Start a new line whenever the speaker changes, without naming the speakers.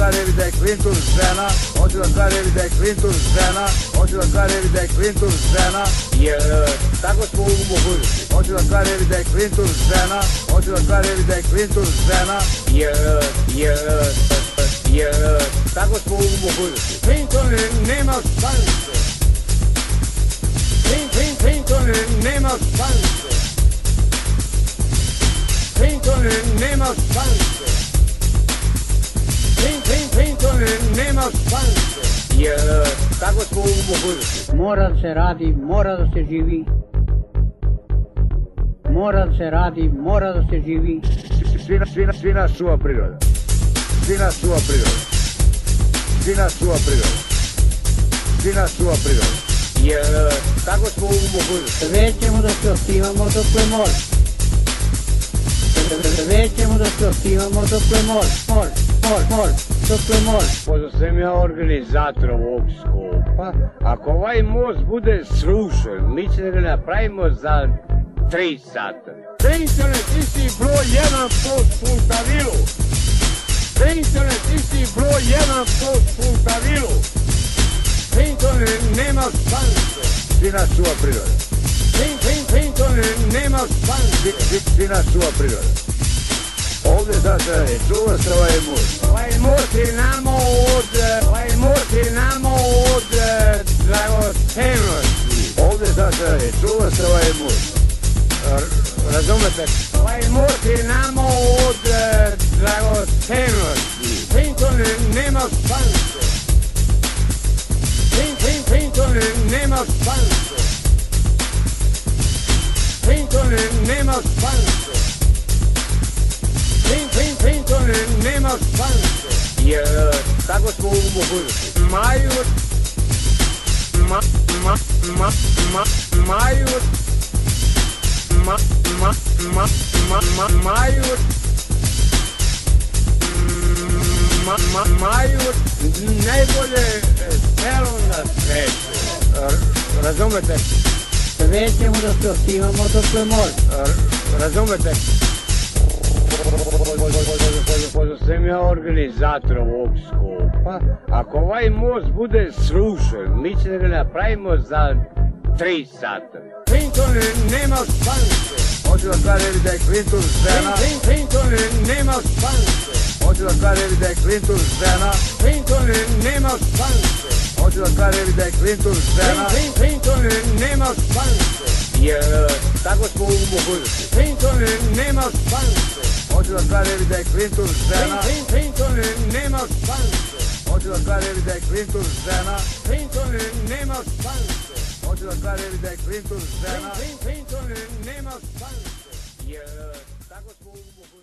kažem da je Clinton žena, hoću da kažem da je Clinton žena, hoću da kažem da je Clinton žena, jer tako smo u mogućnosti. Hoću da kažem da je Clinton žena, hoću da kažem da je Clinton žena, jer tako smo u mogućnosti. Clinton nema šanse. Clinton nema šanse. Clinton nema šanse. Clinton nema šanse. Jer tako smo u mogućnosti.
Mora da se radi, mora da se živi. Mora da se radi, mora da se živi.
Svi nas čuva priroda. Svi nas čuva priroda. Svi nas čuva priroda. Svi nas čuva priroda. Jer tako smo u mogućnosti.
Sve ćemo da se ostivamo dokle može. Sve ćemo da se ostivamo dokle može. Dokle može.
Pošto sam ja organizator ovog skupa, ako ovaj most bude srušen, mi ćemo da ga napravimo za 3 sata. Clinton, ti si broj 1 po Puntavilu. Clinton, ti si broj 1 po Puntavilu. Clinton nema šanse. Svi nas čuva priroda. Clinton nema šanse. Svi nas čuva priroda. Ovdje sada ne čuva se ovaj most. Ovaj most je namo od dragocenosti. Ovdje sada ne čuva se ovaj most. Razumete? Ovaj most je namo od dragocenosti. Clinton nema šanse. Clinton nema šanse. Clinton nema šanse. Clinton nema šanse. Jer tako smo u mogućnosti. Maju najbolje selo na svetu. Razumete?
Sve ćemo da se ostivamo dokle može.
Razumete? Pošto sam ja organizator ovog skupa, ako ovaj most bude srušen, mi ćemo da ga napravimo za 3 sata. Clinton nema šanse. Hoću da kažem da je Clinton žena. Clinton nema šanse. Hoću da kažem da je Clinton žena. Clinton nema šanse. Hoću da kažem da je Clinton žena. Clinton nema šanse. Jer tako smo u mogućnosti. Clinton nema šanse. Hoću da kažem da je Clinton žena. Clinton nema šanse. Hoću da kažem da je Clinton žena. Clinton nema šanse. Hoću da kažem da je Clinton žena. Clinton nema šanse. Jer tako smo u mogućnosti.